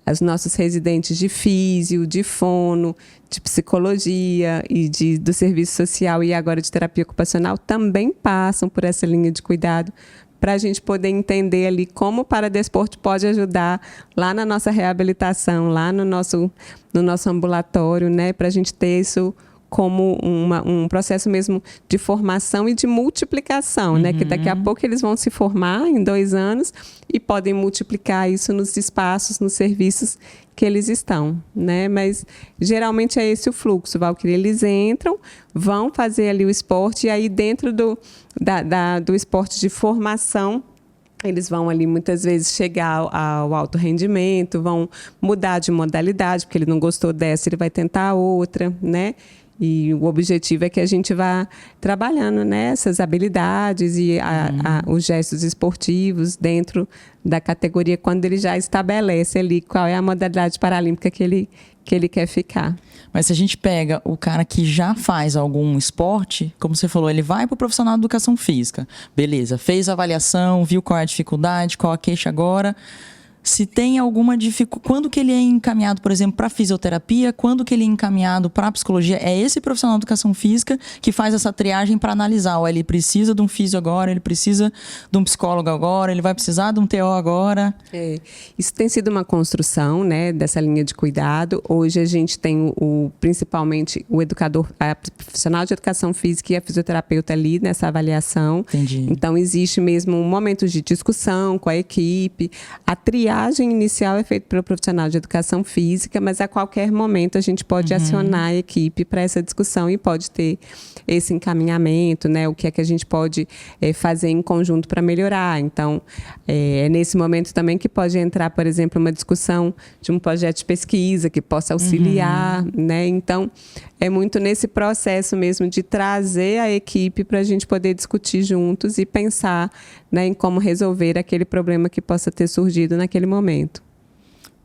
os nossos residentes de físio, de fono, de psicologia e do serviço social e agora de terapia ocupacional também passam por essa linha de cuidado para a gente poder entender ali como o paradesporto pode ajudar lá na nossa reabilitação, lá no nosso ambulatório, né, para a gente ter isso como um processo mesmo de formação e de multiplicação, né? Que daqui a pouco eles vão se formar em 2 anos e podem multiplicar isso nos espaços, nos serviços que eles estão, né? Mas geralmente é esse o fluxo, Valquíria. Eles entram, vão fazer ali o esporte e aí dentro do esporte de formação, eles vão ali muitas vezes chegar ao alto rendimento, vão mudar de modalidade, porque ele não gostou dessa, ele vai tentar outra, né? E o objetivo é que a gente vá trabalhando nessas habilidades e os gestos esportivos dentro da categoria, quando ele já estabelece ali qual é a modalidade paralímpica que ele quer ficar. Mas se a gente pega o cara que já faz algum esporte, como você falou, ele vai para o profissional de educação física. Beleza, fez a avaliação, viu qual é a dificuldade, qual a queixa agora. se tem alguma dificuldade, quando que ele é encaminhado, por exemplo, para fisioterapia, quando que ele é encaminhado para psicologia. É esse profissional de educação física que faz essa triagem para analisar. Ó, ele precisa de um físio agora, ele precisa de um psicólogo agora, ele vai precisar de um TO agora. Isso tem sido uma construção, né, dessa linha de cuidado. Hoje a gente tem principalmente o educador, a profissional de educação física e a fisioterapeuta ali nessa avaliação. Entendi. Então existe mesmo momentos de discussão com a equipe. A triagem inicial é feita pelo profissional de educação física, mas a qualquer momento a gente pode acionar a equipe para essa discussão e pode ter esse encaminhamento, né? O que é que a gente pode fazer em conjunto para melhorar. Então, é nesse momento também que pode entrar, por exemplo, uma discussão de um projeto de pesquisa que possa auxiliar, né? Então, é muito nesse processo mesmo de trazer a equipe para a gente poder discutir juntos e pensar, né, em como resolver aquele problema que possa ter surgido naquele momento.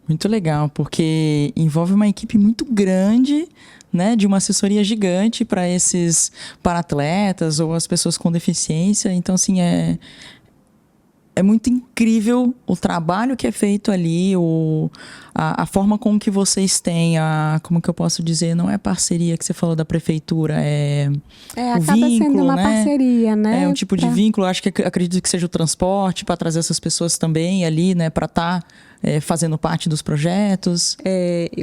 Muito legal, porque envolve uma equipe muito grande, né, de uma assessoria gigante para esses para-atletas ou as pessoas com deficiência. Então, assim, é muito incrível o trabalho que é feito ali, a forma com que vocês têm, como que eu posso dizer, não é parceria que você falou da prefeitura, acaba vínculo, sendo uma né? parceria, né? É um tipo de vínculo, acho que acredito que seja o transporte para trazer essas pessoas também ali, né, para estar fazendo parte dos projetos.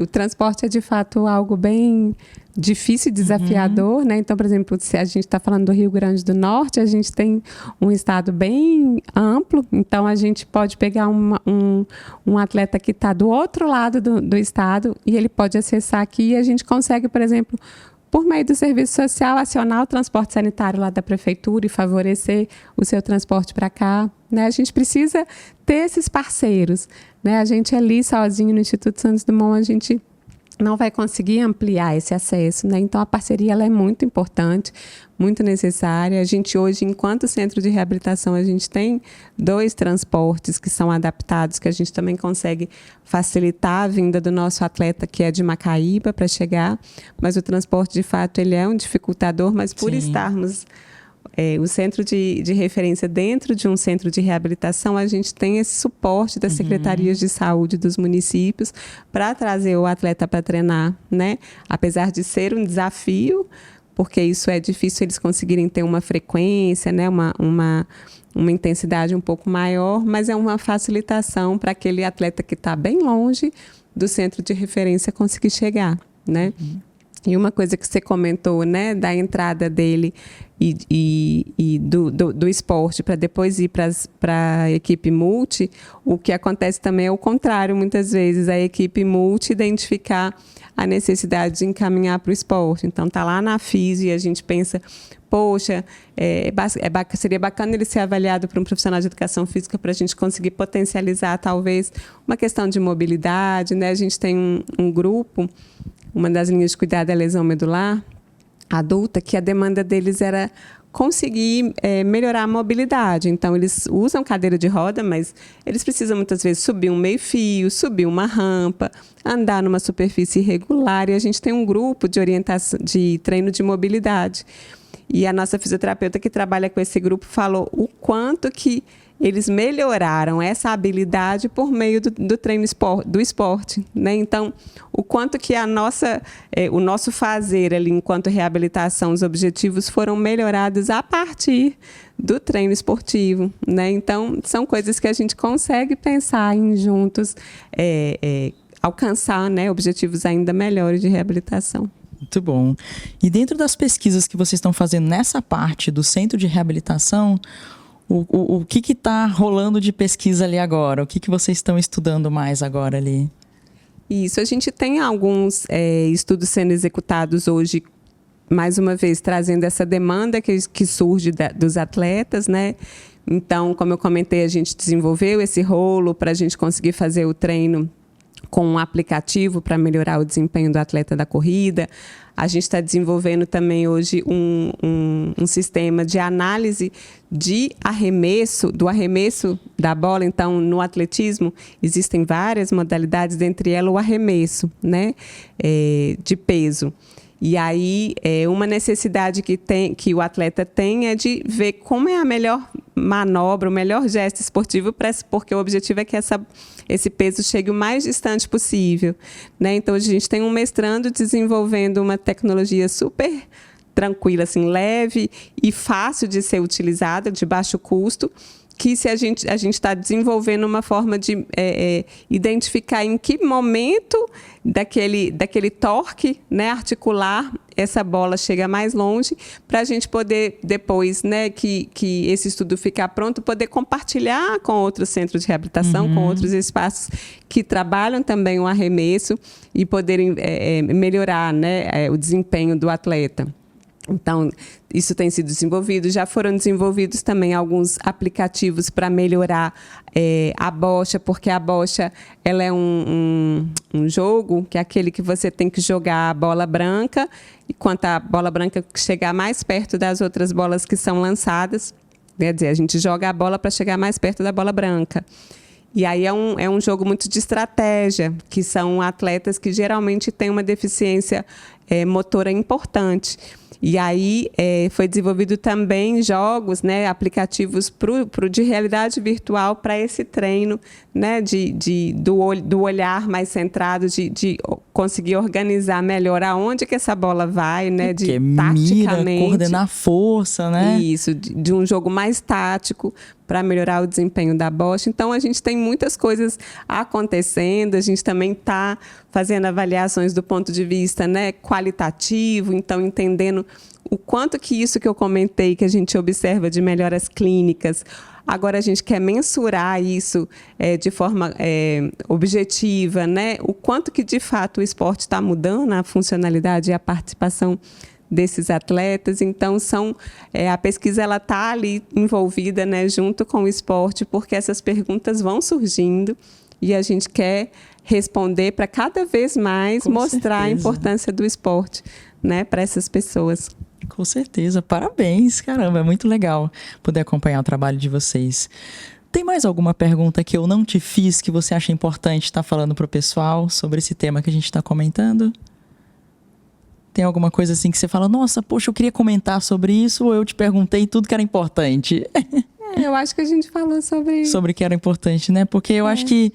O transporte é de fato algo bem difícil e desafiador, né? Então, por exemplo, se a gente está falando do Rio Grande do Norte, a gente tem um estado bem amplo, então a gente pode pegar um atleta que está do outro lado do estado e ele pode acessar aqui e a gente consegue, por exemplo, por meio do serviço social, acionar o transporte sanitário lá da prefeitura e favorecer o seu transporte para cá, né? A gente precisa ter esses parceiros, né? A gente ali sozinho no Instituto Santos Dumont, a gente não vai conseguir ampliar esse acesso, né? Então, a parceria ela é muito importante, muito necessária. A gente hoje, enquanto centro de reabilitação, a gente tem 2 transportes que são adaptados, que a gente também consegue facilitar a vinda do nosso atleta, que é de Macaíba, para chegar. Mas o transporte, de fato, ele é um dificultador, mas por estarmos o centro de referência dentro de um centro de reabilitação, a gente tem esse suporte das secretarias de saúde dos municípios para trazer o atleta para treinar, né? Apesar de ser um desafio, porque isso é difícil eles conseguirem ter uma frequência, né? Uma intensidade um pouco maior, mas é uma facilitação para aquele atleta que está bem longe do centro de referência conseguir chegar, né? E uma coisa que você comentou, né, da entrada dele e do esporte para depois ir para a equipe multi, o que acontece também é o contrário, muitas vezes, a equipe multi identificar a necessidade de encaminhar para o esporte. Então, está lá na FISO e a gente pensa, poxa, seria bacana ele ser avaliado por um profissional de educação física para a gente conseguir potencializar, talvez, uma questão de mobilidade, né? A gente tem um grupo, uma das linhas de cuidado é a lesão medular adulta, que a demanda deles era conseguir melhorar a mobilidade. Então, eles usam cadeira de roda, mas eles precisam muitas vezes subir um meio-fio, subir uma rampa, andar numa superfície irregular. E a gente tem um grupo de orientação, de treino de mobilidade. E a nossa fisioterapeuta que trabalha com esse grupo falou o quanto que eles melhoraram essa habilidade por meio do treino do esporte, né? Então, o quanto que o nosso fazer ali enquanto reabilitação, os objetivos foram melhorados a partir do treino esportivo, né? Então, são coisas que a gente consegue pensar em juntos, alcançar, né, objetivos ainda melhores de reabilitação. Muito bom. E dentro das pesquisas que vocês estão fazendo nessa parte do centro de reabilitação, o que está rolando de pesquisa ali agora? O que vocês estão estudando mais agora ali? Isso, a gente tem alguns estudos sendo executados hoje, mais uma vez, trazendo essa demanda que surge dos atletas, né? Então, como eu comentei, a gente desenvolveu esse rolo para a gente conseguir fazer o treino com um aplicativo para melhorar o desempenho do atleta da corrida. A gente está desenvolvendo também hoje um sistema de análise de arremesso, do arremesso da bola. Então, no atletismo, existem várias modalidades, dentre elas o arremesso, né, de peso. E aí, uma necessidade que o atleta tem é de ver como é a melhor manobra, o melhor gesto esportivo, porque o objetivo é que esse peso chegue o mais distante possível, né? Então, a gente tem um mestrando desenvolvendo uma tecnologia super tranquila, assim, leve e fácil de ser utilizada, de baixo custo, que se a gente está desenvolvendo uma forma de identificar em que momento daquele torque, né, articular, essa bola chega mais longe, para a gente poder, depois, né, que esse estudo ficar pronto, poder compartilhar com outros centros de reabilitação, com outros espaços que trabalham também o arremesso e poderem melhorar, né, o desempenho do atleta. Então, isso tem sido desenvolvido. Já foram desenvolvidos também alguns aplicativos para melhorar a bocha, porque a bocha ela é um jogo que é aquele que você tem que jogar a bola branca, e quanto a bola branca chegar mais perto das outras bolas que são lançadas, quer dizer, a gente joga a bola para chegar mais perto da bola branca. E aí é um jogo muito de estratégia, que são atletas que geralmente têm uma deficiência motora importante. E aí foi desenvolvido também jogos, né, aplicativos de realidade virtual para esse treino, né, do olhar mais centrado, de conseguir organizar melhor aonde que essa bola vai, né, de taticamente mira, coordenar força, né? Isso, de um jogo mais tático para melhorar o desempenho da bocha. Então, a gente tem muitas coisas acontecendo, a gente também está fazendo avaliações do ponto de vista, né, qualitativo, então entendendo o quanto que isso que eu comentei, que a gente observa de melhoras clínicas, agora a gente quer mensurar isso de forma objetiva, né, o quanto que de fato o esporte está mudando a funcionalidade e a participação desses atletas. Então, a pesquisa ela está ali envolvida, né, junto com o esporte, porque essas perguntas vão surgindo e a gente quer responder para cada vez mais Com mostrar certeza. a importância do esporte, né, para essas pessoas. Com certeza. Parabéns, caramba, é muito legal poder acompanhar o trabalho de vocês. Tem mais alguma pergunta que eu não te fiz que você acha importante estar falando para o pessoal sobre esse tema que a gente está comentando? Tem alguma coisa assim que você fala, nossa, poxa, eu queria comentar sobre isso, ou eu te perguntei tudo que era importante? Eu acho que a gente falou sobre... Sobre o que era importante, né? Porque eu acho que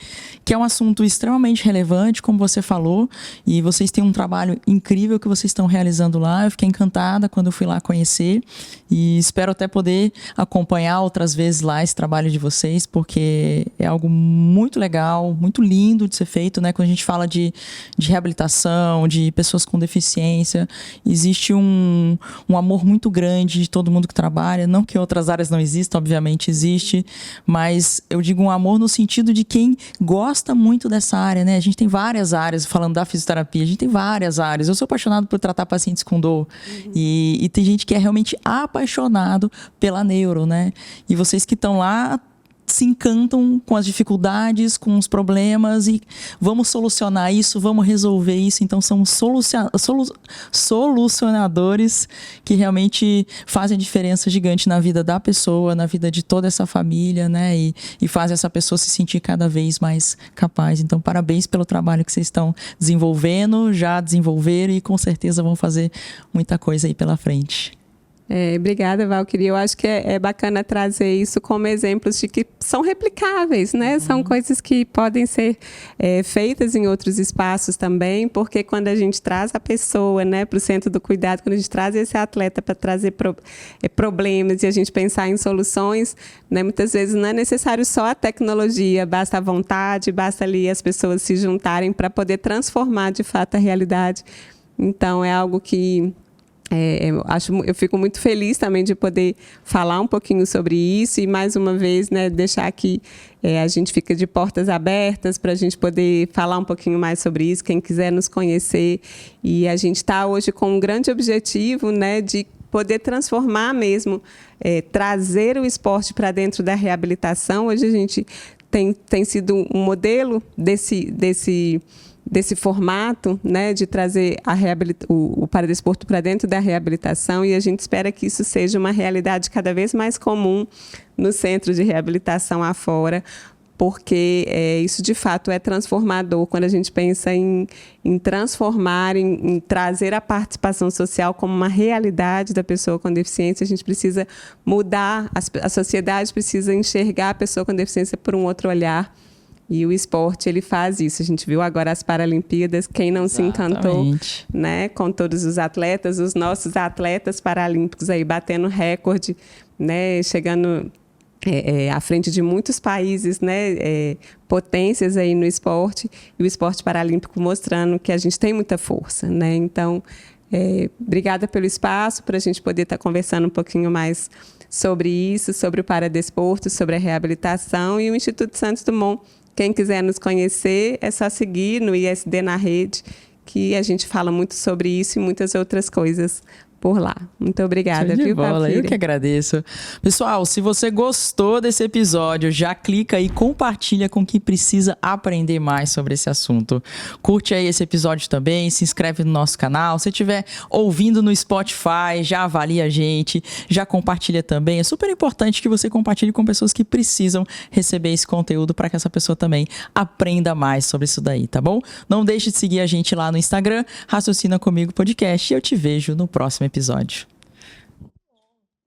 é um assunto extremamente relevante, como você falou, e vocês têm um trabalho incrível que vocês estão realizando lá. Eu fiquei encantada quando eu fui lá conhecer e espero até poder acompanhar outras vezes lá esse trabalho de vocês, porque é algo muito legal, muito lindo de ser feito, né? Quando a gente fala de reabilitação, de pessoas com deficiência, existe um amor muito grande de todo mundo que trabalha, não que outras áreas não existam, obviamente existe, mas eu digo um amor no sentido de quem gosta muito dessa área, né? A gente tem várias áreas, falando da fisioterapia, a gente tem várias áreas. Eu sou apaixonado por tratar pacientes com dor, e tem gente que é realmente apaixonado pela neuro, né? E vocês que estão lá se encantam com as dificuldades, com os problemas e vamos solucionar isso, vamos resolver isso. Então, são solucionadores que realmente fazem a diferença gigante na vida da pessoa, na vida de toda essa família, né? E fazem essa pessoa se sentir cada vez mais capaz. Então, parabéns pelo trabalho que vocês estão desenvolvendo, já desenvolveram e com certeza vão fazer muita coisa aí pela frente. Obrigada, Valquíria. Eu acho que é bacana trazer isso como exemplos de que são replicáveis, né? São coisas que podem ser feitas em outros espaços também, porque quando a gente traz a pessoa, né, para o centro do cuidado, quando a gente traz esse atleta para trazer problemas e a gente pensar em soluções, né, muitas vezes não é necessário só a tecnologia, basta a vontade, basta ali as pessoas se juntarem para poder transformar de fato a realidade. Então, é algo que eu fico muito feliz também de poder falar um pouquinho sobre isso e, mais uma vez, né, deixar que a gente fica de portas abertas para a gente poder falar um pouquinho mais sobre isso, quem quiser nos conhecer. E a gente está hoje com um grande objetivo, né, de poder transformar mesmo, trazer o esporte para dentro da reabilitação. Hoje a gente tem sido um modelo desse formato, né, de trazer o paradesporto para dentro da reabilitação, e a gente espera que isso seja uma realidade cada vez mais comum no centro de reabilitação afora, porque isso de fato é transformador. Quando a gente pensa em transformar, em trazer a participação social como uma realidade da pessoa com deficiência, a gente precisa mudar, a sociedade precisa enxergar a pessoa com deficiência por um outro olhar. E o esporte, ele faz isso. A gente viu agora as Paralimpíadas, quem não se encantou, né, com todos os atletas, os nossos atletas paralímpicos aí batendo recorde, né, chegando à frente de muitos países, né, potências aí no esporte, e o esporte paralímpico mostrando que a gente tem muita força, né? Então, obrigada pelo espaço, para a gente poder estar conversando um pouquinho mais sobre isso, sobre o paradesporto, sobre a reabilitação e o Instituto Santos Dumont. Quem quiser nos conhecer, é só seguir no ISD na rede, que a gente fala muito sobre isso e muitas outras coisas por lá. Muito obrigada, viu, Valquíria? Eu que agradeço. Pessoal, se você gostou desse episódio, já clica aí, compartilha com quem precisa aprender mais sobre esse assunto. Curte aí esse episódio também, se inscreve no nosso canal. Se estiver ouvindo no Spotify, já avalia a gente, já compartilha também. É super importante que você compartilhe com pessoas que precisam receber esse conteúdo para que essa pessoa também aprenda mais sobre isso daí, tá bom? Não deixe de seguir a gente lá no Instagram, Raciocina Comigo Podcast, e eu te vejo no próximo episódio.